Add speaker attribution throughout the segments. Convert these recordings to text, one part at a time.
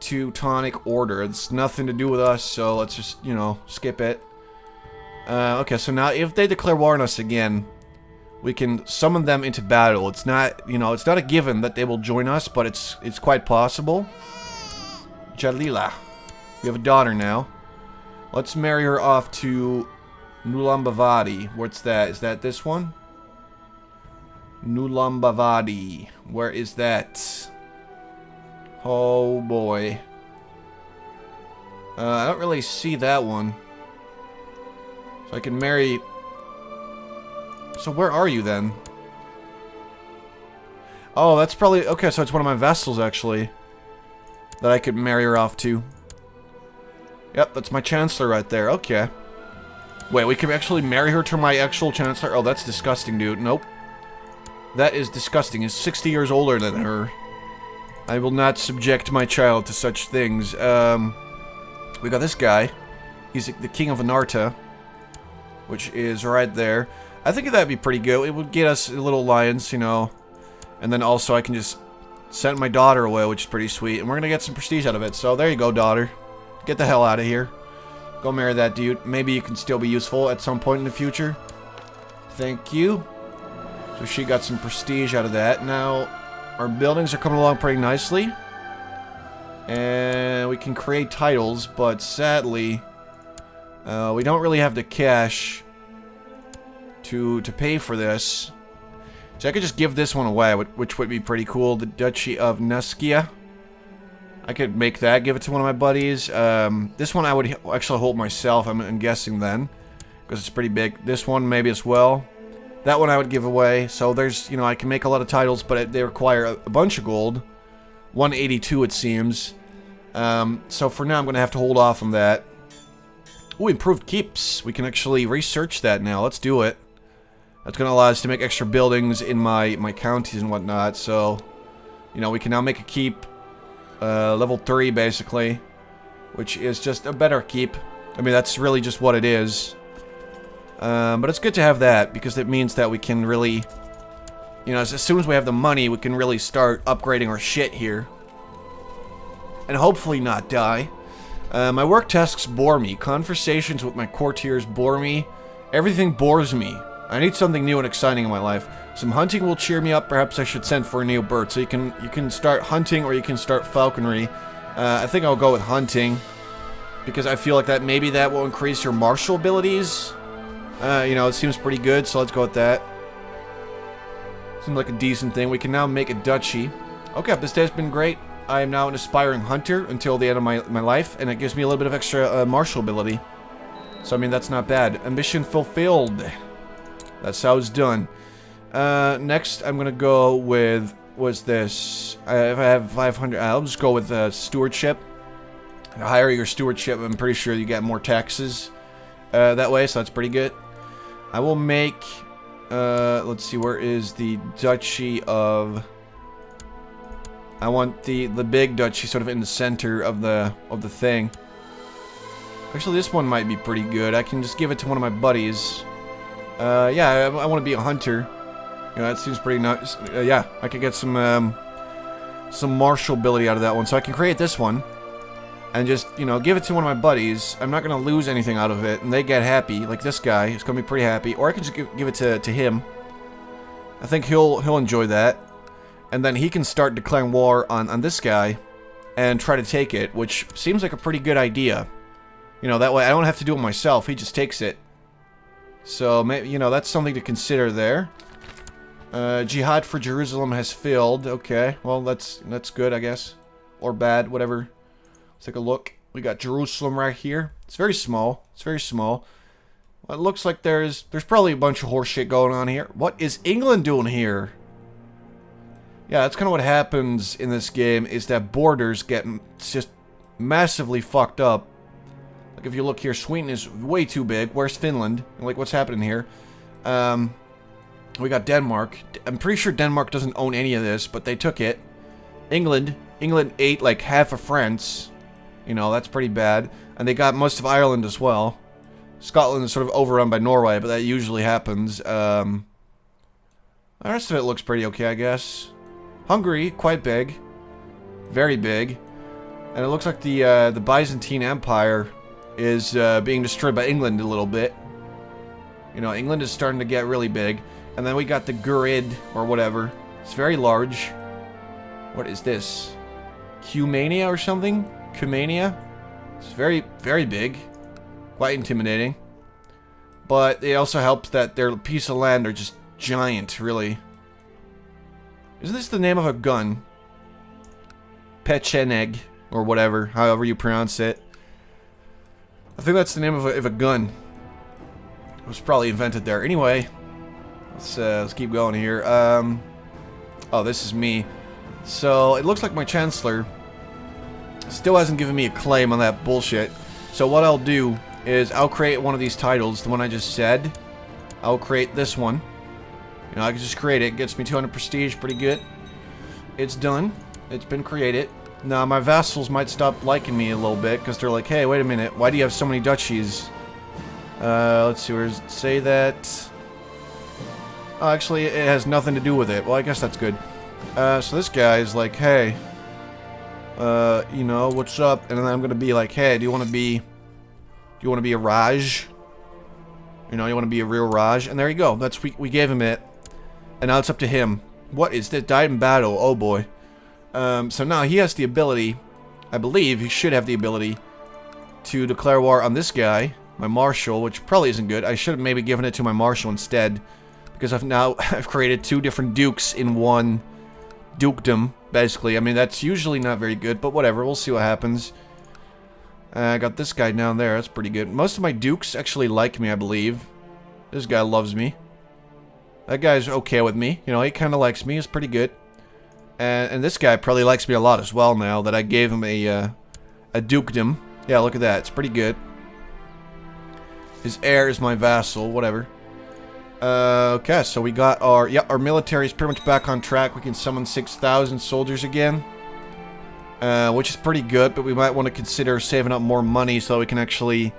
Speaker 1: Teutonic Order. It's nothing to do with us, so let's just, you know, skip it. Okay, so now if they declare war on us again, we can summon them into battle. It's not, you know, it's not a given that they will join us, but it's quite possible. Jalila. We have a daughter now. Let's marry her off to Nulambavadi. What's that? Is that this one? Nulambavadi. Where is that? Oh boy. I don't really see that one. So I can marry... So where are you then? Oh, that's probably... Okay, so it's one of my vassals, actually. That I could marry her off to. Yep, that's my chancellor right there. Okay. Wait, we can actually marry her to my actual chancellor? Oh, that's disgusting, dude. Nope. That is disgusting. He's 60 years older than her. I will not subject my child to such things. We got this guy. He's the king of Anarta, which is right there. I think that'd be pretty good. It would get us a little alliance, you know. And then also I can just send my daughter away, which is pretty sweet. And we're going to get some prestige out of it. So there you go, daughter. Get the hell out of here. Go marry that dude. Maybe you can still be useful at some point in the future. Thank you. So she got some prestige out of that. Now, our buildings are coming along pretty nicely. And we can create titles, but sadly, we don't really have the cash to pay for this. So I could just give this one away, which would be pretty cool. The Duchy of Nuskia. I could make that, give it to one of my buddies. This one I would actually hold myself, I'm guessing then. Because it's pretty big. This one maybe as well. That one I would give away. So there's, you know, I can make a lot of titles, but they require a bunch of gold. 182 it seems. So for now I'm going to have to hold off on that. Ooh, improved keeps. We can actually research that now. Let's do it. That's going to allow us to make extra buildings in my counties and whatnot. So, you know, we can now make a keep. Level 3 basically. Which is just a better keep. I mean, that's really just what it is. But it's good to have that, because it means that we can really, you know, as soon as we have the money, we can really start upgrading our shit here. And hopefully not die. My work tasks bore me. Conversations with my courtiers bore me. Everything bores me. I need something new and exciting in my life. Some hunting will cheer me up. Perhaps I should send for a new bird. So you can start hunting or you can start falconry. I think I'll go with hunting, because I feel like that maybe that will increase your martial abilities. You know, it seems pretty good, so let's go with that. Seems like a decent thing. We can now make a duchy. Okay, this day has been great. I am now an aspiring hunter until the end of my life, and it gives me a little bit of extra martial ability. So, I mean, that's not bad. Ambition fulfilled. That's how it's done. Next, I'm gonna go with... What's this? If I have 500... I'll just go with stewardship. The higher your stewardship, I'm pretty sure you get more taxes that way, so that's pretty good. I will make... let's see, where is the Duchy of... I want the big duchy sort of in the center of the thing. Actually, this one might be pretty good. I can just give it to one of my buddies. Yeah, I want to be a hunter. You know, that seems pretty nice. Yeah, I could get some martial ability out of that one. So I can create this one. And just, you know, give it to one of my buddies. I'm not going to lose anything out of it. And they get happy. Like this guy. He's going to be pretty happy. Or I can just give it to him. I think he'll enjoy that. And then he can start declaring war on this guy. And try to take it. Which seems like a pretty good idea. You know, that way I don't have to do it myself. He just takes it. So, maybe, you know, that's something to consider there. Jihad for Jerusalem has failed. Okay, well, that's good, I guess. Or bad, whatever. Let's take a look. We got Jerusalem right here. It's very small. It's very small. Well, it looks like there's probably a bunch of horse shit going on here. What is England doing here? Yeah, that's kind of what happens in this game, is that borders get just massively fucked up. Like, if you look here, Sweden is way too big. Where's Finland? Like, what's happening here? We got Denmark. I'm pretty sure Denmark doesn't own any of this, but they took it. England ate, like, half of France. You know, that's pretty bad. And they got most of Ireland as well. Scotland is sort of overrun by Norway, but that usually happens. The rest of it looks pretty okay, I guess. Hungary, quite big. Very big. And it looks like the Byzantine Empire is being destroyed by England a little bit. You know, England is starting to get really big. And then we got the Gurid, or whatever. It's very large. What is this? Cumania or something? Cumania? It's very, very big. Quite intimidating. But it also helps that their piece of land are just giant, really. Isn't this the name of a gun? Pecheneg, or whatever, however you pronounce it. I think that's the name of a gun. It was probably invented there. Anyway, let's keep going here. Oh, this is me. So, it looks like my Chancellor still hasn't given me a claim on that bullshit. So what I'll do is I'll create one of these titles, the one I just said. I'll create this one. You know, I can just create it. It gets me 200 prestige, pretty good. It's done. It's been created. Now, my vassals might stop liking me a little bit, because they're like, hey, wait a minute, why do you have so many duchies? Let's see, where does it say that? Oh, actually, it has nothing to do with it. Well, I guess that's good. So this guy is like, hey, you know, what's up? And then I'm gonna be like, hey, do you want to be a Raj? You know, you want to be a real Raj? And there you go. That's we gave him it. And now it's up to him. What is this? Died in battle. Oh boy. So now he has the ability, I believe he should have the ability to declare war on this guy, my Marshal, which probably isn't good. I should have maybe given it to my Marshal instead, because I've created two different dukes in one dukedom, basically. I mean, that's usually not very good, but whatever, we'll see what happens. I got this guy down there, that's pretty good. Most of my dukes actually like me, I believe. This guy loves me. That guy's okay with me, you know, he kind of likes me, he's pretty good. And this guy probably likes me a lot as well now that I gave him a dukedom. Yeah, look at that, it's pretty good. His heir is my vassal, whatever. Okay, so we got our military is pretty much back on track. We can summon 6,000 soldiers again. Which is pretty good, but we might want to consider saving up more money so we can actually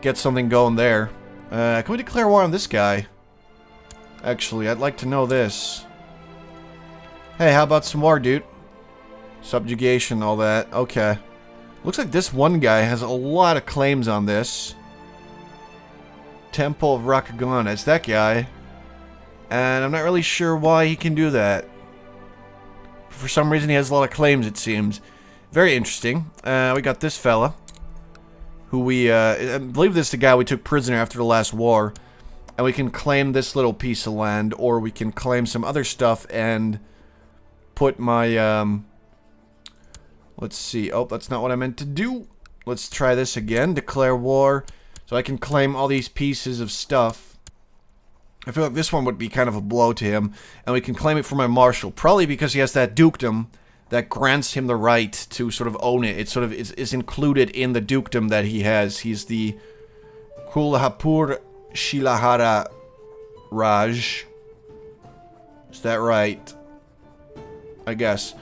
Speaker 1: get something going there. Can we declare war on this guy? Actually, I'd like to know this. Hey, how about some war, dude? Subjugation, all that. Okay. Looks like this one guy has a lot of claims on this. Temple of Rakagan, it's that guy. And I'm not really sure why he can do that. For some reason he has a lot of claims, it seems. Very interesting. We got this fella. Who we, I believe this is the guy we took prisoner after the last war. And we can claim this little piece of land, or we can claim some other stuff and put my, let's see. Oh, that's not what I meant to do. Let's try this again. Declare war. So I can claim all these pieces of stuff. I feel like this one would be kind of a blow to him. And we can claim it for my Marshal. Probably because he has that dukedom that grants him the right to sort of own it. It sort of is included in the dukedom that he has. He's the Kulhapur Shilahara Raj. Is that right? I guess.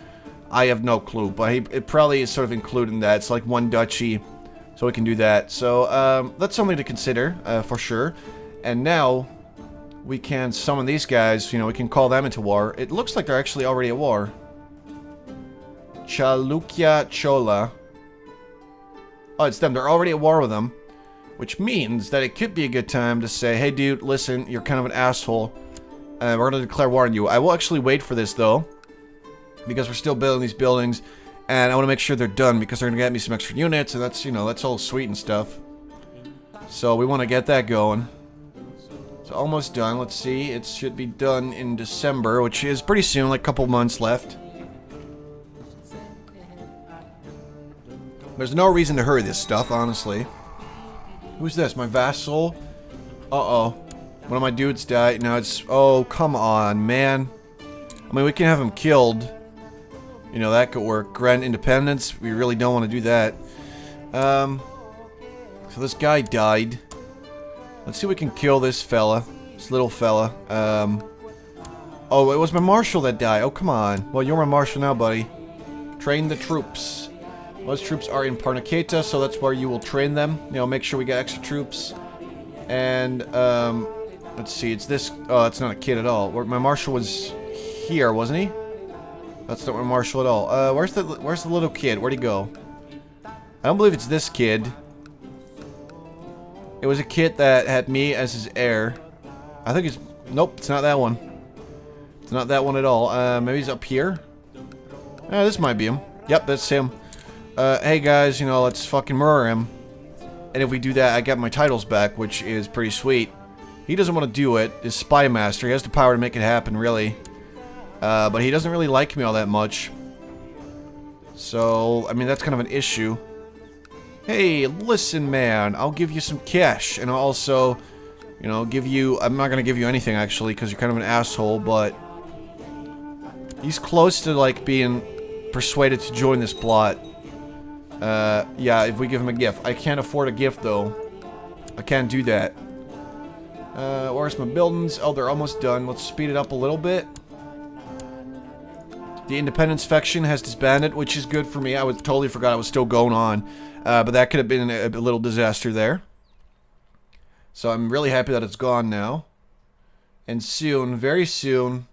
Speaker 1: I have no clue. But it probably is sort of included in that. It's like one duchy. So we can do that. So, that's something to consider, for sure. And now, we can summon these guys, you know, we can call them into war. It looks like they're actually already at war. Chalukya Chola. Oh, it's them. They're already at war with them. Which means that it could be a good time to say, hey dude, listen, you're kind of an asshole. We're going to declare war on you. I will actually wait for this, though. Because we're still building these buildings. And I want to make sure they're done because they're going to get me some extra units, and that's, you know, that's all sweet and stuff. So we want to get that going. It's almost done. Let's see. It should be done in December, which is pretty soon, like a couple months left. There's no reason to hurry this stuff, honestly. Who's this? My vassal? Uh-oh. One of my dudes died. No, it's... Oh, come on, man. I mean, we can have him killed. You know, that could work. Grant independence. We really don't want to do that. So this guy died. Let's see if we can kill this fella. This little fella. Oh, it was my Marshal that died. Oh, come on. Well, you're my Marshal now, buddy. Train the troops. Most troops are in Parnaketa, so that's where you will train them. You know, make sure we get extra troops. And, let's see. It's this... Oh, that's not a kid at all. My Marshal was here, wasn't he? That's not my Marshal at all. Where's the little kid? Where'd he go? I don't believe it's this kid. It was a kid that had me as his heir. I think it's... Nope, it's not that one. It's not that one at all. Maybe he's up here? This might be him. Yep, that's him. Hey guys, you know, let's fucking murder him. And if we do that, I get my titles back, which is pretty sweet. He doesn't want to do it. His spy master. He has the power to make it happen, really. But he doesn't really like me all that much. So, I mean, that's kind of an issue. Hey, listen, man. I'll give you some cash. And I'll also, you know, give you... I'm not going to give you anything, actually, because you're kind of an asshole, but... He's close to, like, being persuaded to join this plot. Yeah, if we give him a gift. I can't afford a gift, though. I can't do that. Where's my buildings? Oh, they're almost done. Let's speed it up a little bit. The Independence faction has disbanded, which is good for me. I totally forgot it was still going on. But that could have been a little disaster there. So I'm really happy that it's gone now. And soon, very soon,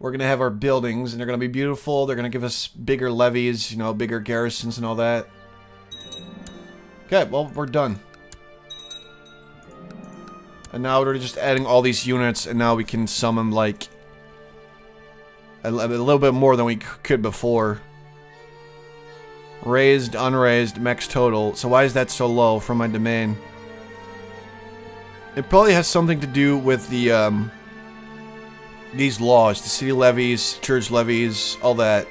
Speaker 1: we're going to have our buildings, and they're going to be beautiful. They're going to give us bigger levies, you know, bigger garrisons and all that. Okay, well, we're done. And now we're just adding all these units, and now we can summon, like, a little bit more than we could before. Raised, unraised, max total. So why is that so low from my domain? It probably has something to do with the, these laws. The city levies, church levies, all that.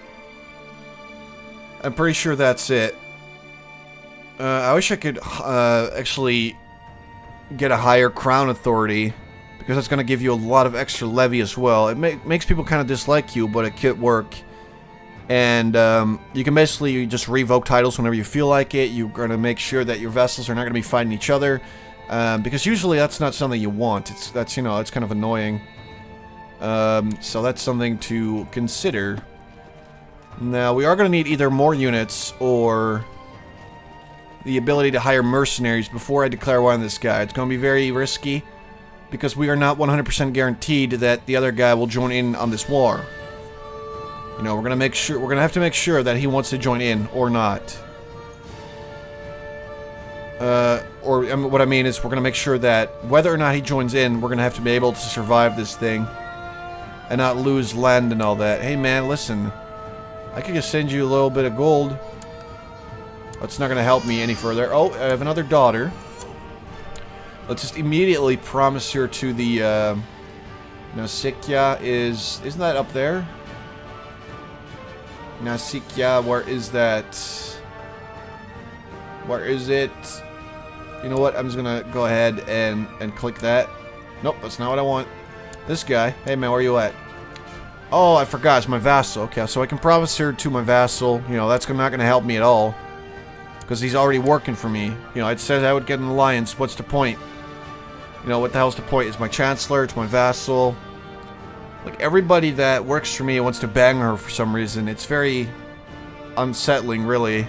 Speaker 1: I'm pretty sure that's it. I wish I could, actually get a higher crown authority, because that's going to give you a lot of extra levy as well. It makes people kind of dislike you, but it could work. And you can basically just revoke titles whenever you feel like it. You're going to make sure that your vassals are not going to be fighting each other, because usually that's not something you want. That's, you know, it's kind of annoying. So that's something to consider. Now, we are going to need either more units or the ability to hire mercenaries before I declare war on this guy. It's going to be very risky, because we are not 100% guaranteed that the other guy will join in on this war. You know, we're going to have to make sure that he wants to join in or not. What I mean is, we're going to make sure that whether or not he joins in, we're going to have to be able to survive this thing and not lose land and all that. Hey man, listen, I could just send you a little bit of gold. That's not going to help me any further. Oh, I have another daughter. Let's just immediately promise her to the, Nasikya isn't that up there? Nasikya, where is that? Where is it? You know what, I'm just going to go ahead and click that. Nope, that's not what I want. This guy. Hey man, where are you at? Oh, I forgot, it's my vassal. Okay, so I can promise her to my vassal. You know, that's not going to help me at all, because he's already working for me. You know, it says I would get an alliance. What's the point? You know, what the hell's the point? It's my chancellor, it's my vassal. Like, everybody that works for me wants to bang her for some reason. It's very unsettling, really.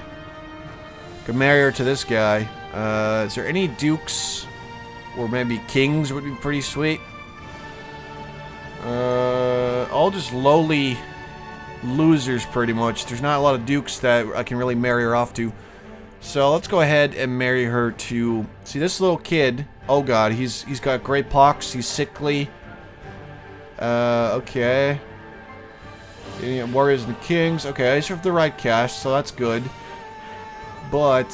Speaker 1: Could marry her to this guy. Is there any dukes? Or maybe kings would be pretty sweet. All just lowly losers, pretty much. There's not a lot of dukes that I can really marry her off to. So let's go ahead and marry her to... See, this little kid... Oh god, he's got great pox, he's sickly. Okay. Warriors and kings. Okay, I serve the right caste, so that's good. But...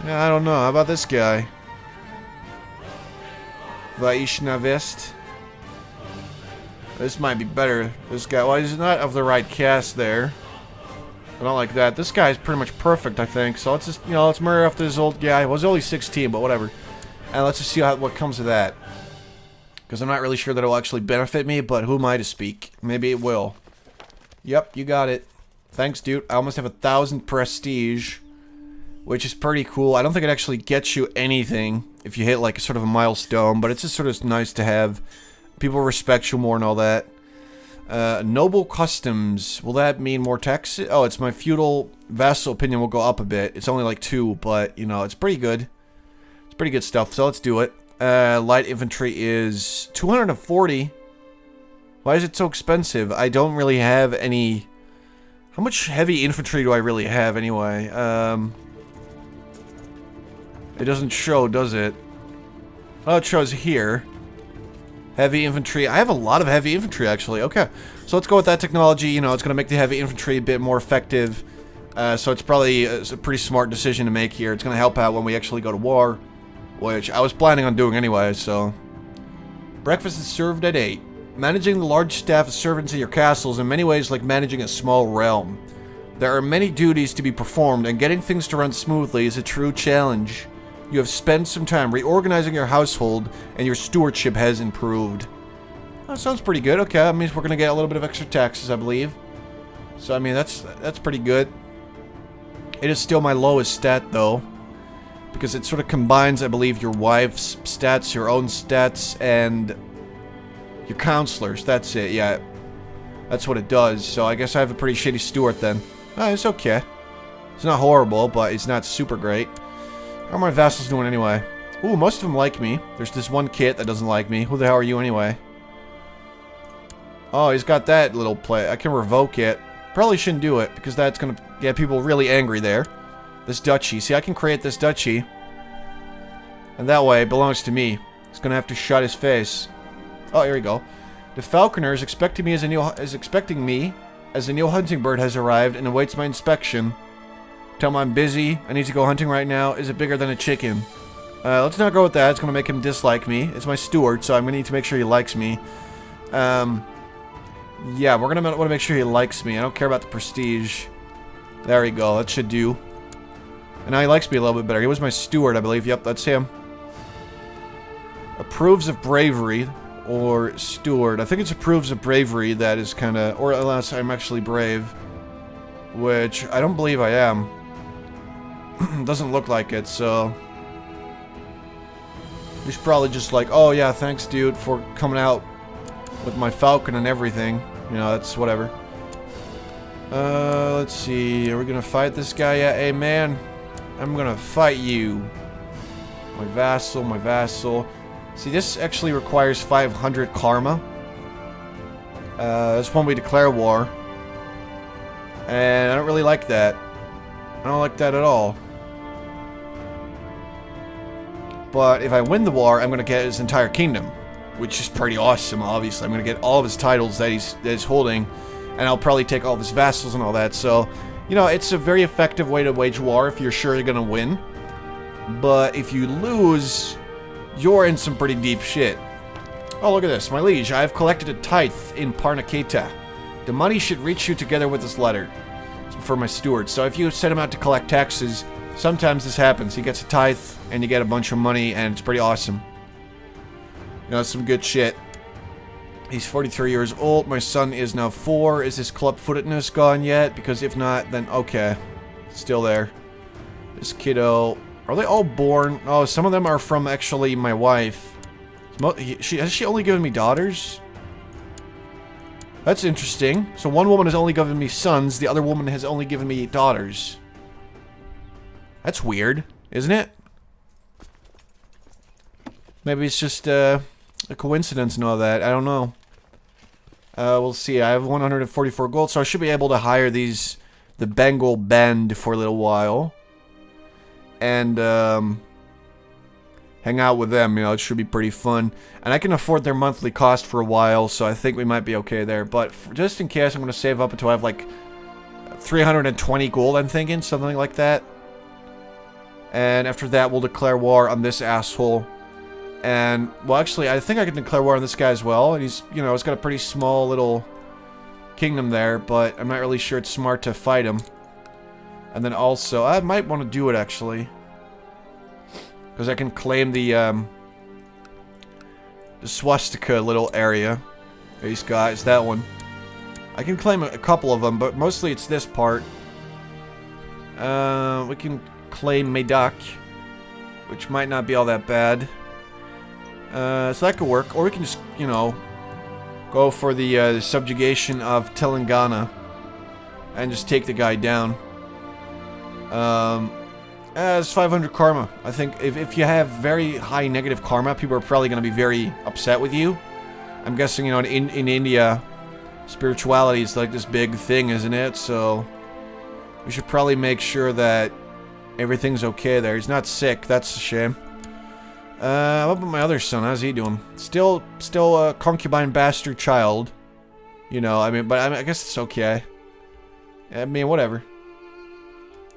Speaker 1: yeah, I don't know. How about this guy? Vaishnavist. This might be better. This guy, well, he's not of the right caste there. I don't like that. This guy's pretty much perfect, I think. So let's just, you know, let's murder off this old guy. Well, he's only 16, but whatever. And let's just see what comes of that. Because I'm not really sure that it'll actually benefit me, but who am I to speak? Maybe it will. Yep, you got it. Thanks, dude. I almost have 1,000 prestige, which is pretty cool. I don't think it actually gets you anything if you hit, like, sort of a milestone, but it's just sort of nice to have. People respect you more and all that. Noble customs. Will that mean more tax? Oh, it's my feudal vassal opinion will go up a bit. It's only like 2, but, you know, it's pretty good. It's pretty good stuff, so let's do it. Light infantry is 240. Why is it so expensive? I don't really have any How much heavy infantry do I really have, anyway? It doesn't show, does it? Oh, it shows here. Heavy infantry. I have a lot of heavy infantry, actually. Okay. So let's go with that technology. You know, it's going to make the heavy infantry a bit more effective. So it's probably a pretty smart decision to make here. It's going to help out when we actually go to war. Which I was planning on doing anyway, so... Breakfast is served at 8. Managing the large staff of servants in your castle is in many ways like managing a small realm. There are many duties to be performed, and getting things to run smoothly is a true challenge. You have spent some time reorganizing your household, and your stewardship has improved. That sounds pretty good. Okay, that means we're going to get a little bit of extra taxes, I believe. So, I mean, that's pretty good. It is still my lowest stat, though. Because it sort of combines, I believe, your wife's stats, your own stats, and your counselors. That's it, yeah. That's what it does. So, I guess I have a pretty shitty steward, then. Oh, it's okay. It's not horrible, but it's not super great. How are my vassals doing anyway? Ooh, most of them like me. There's this one kid that doesn't like me. Who the hell are you anyway? Oh, he's got that little play. I can revoke it. Probably shouldn't do it, because that's going to get people really angry there. This duchy. See, I can create this duchy. And that way, it belongs to me. He's going to have to shut his face. Oh, here we go. The falconer is expecting me as a new hunting bird has arrived and awaits my inspection. Tell him I'm busy. I need to go hunting right now. Is it bigger than a chicken? Let's not go with that. It's going to make him dislike me. It's my steward, so I'm going to need to make sure he likes me. Yeah, we're going to want to make sure he likes me. I don't care about the prestige. There we go. That should do. And now he likes me a little bit better. He was my steward, I believe. Yep, that's him. Approves of bravery. Or steward. I think it's approves of bravery that is kind of... Or unless I'm actually brave. Which I don't believe I am. Doesn't look like it, so... He's probably just like, oh yeah, thanks dude for coming out with my falcon and everything. You know, that's whatever. Let's see. Are we gonna fight this guy yet? Hey man, I'm gonna fight you. My vassal, my vassal. See, this actually requires 500 karma. That's when we declare war. And I don't really like that. I don't like that at all. But if I win the war, I'm going to get his entire kingdom. Which is pretty awesome, obviously. I'm going to get all of his titles that he's holding. And I'll probably take all of his vassals and all that. So, you know, it's a very effective way to wage war if you're sure you're going to win. But if you lose, you're in some pretty deep shit. Oh, look at this. My liege, I have collected a tithe in Parnaketa. The money should reach you together with this letter. It's for my steward. So if you send him out to collect taxes, sometimes this happens. He gets a tithe, and you get a bunch of money, and it's pretty awesome. You know, it's some good shit. He's 43 years old. My son is now 4. Is his club-footedness gone yet? Because if not, then okay. Still there. This kiddo... Are they all born? Oh, some of them are from, actually, my wife. Has she only given me daughters? That's interesting. So one woman has only given me sons, the other woman has only given me daughters. That's weird, isn't it? Maybe it's just a coincidence and all that. I don't know. We'll see. I have 144 gold, so I should be able to hire the Bengal Band for a little while. And, hang out with them, you know, it should be pretty fun. And I can afford their monthly cost for a while, so I think we might be okay there. But just in case, I'm going to save up until I have, like, 320 gold, I'm thinking, something like that. And after that, we'll declare war on this asshole. And, well, actually, I think I can declare war on this guy as well. And he's, you know, he's got a pretty small little kingdom there, but I'm not really sure it's smart to fight him. And then also, I might want to do it, actually. Because I can claim the swastika little area. These guys, that one. I can claim a couple of them, but mostly it's this part. We can claim Medak, which might not be all that bad. So that could work. Or we can just, you know, go for the subjugation of Telangana. And just take the guy down. It's 500 karma. I think if you have very high negative karma, people are probably going to be very upset with you. I'm guessing, you know, in India, spirituality is like this big thing, isn't it? So we should probably make sure that everything's okay there. He's not sick. That's a shame. What about my other son? How's he doing? Still a concubine bastard child. You know, I mean, but I guess it's okay. I mean, whatever.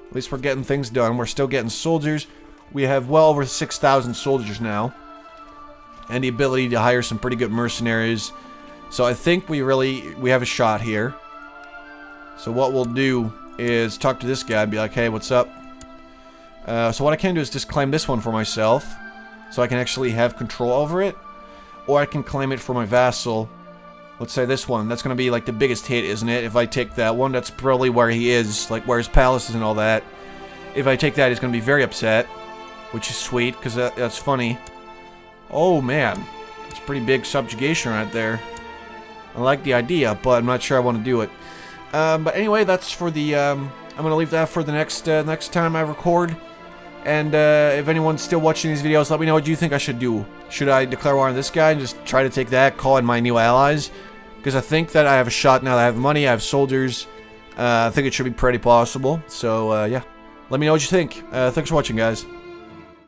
Speaker 1: At least we're getting things done. We're still getting soldiers. We have well over 6,000 soldiers now. And the ability to hire some pretty good mercenaries. So I think we have a shot here. So what we'll do is talk to this guy and be like, hey, what's up? So what I can do is just claim this one for myself. So I can actually have control over it. Or I can claim it for my vassal. Let's say this one. That's going to be like the biggest hit, isn't it? If I take that one, that's probably where he is. Like where his palace is and all that. If I take that, he's going to be very upset. Which is sweet, because that's funny. Oh, man. It's pretty big subjugation right there. I like the idea, but I'm not sure I want to do it. But anyway, that's for the... I'm going to leave that for the next time I record. And if anyone's still watching these videos, let me know what you think I should do. Should I declare war on this guy and just try to take that, call in my new allies? Because I think that I have a shot now that I have money, I have soldiers. I think it should be pretty possible. So, yeah. Let me know what you think. Thanks for watching, guys.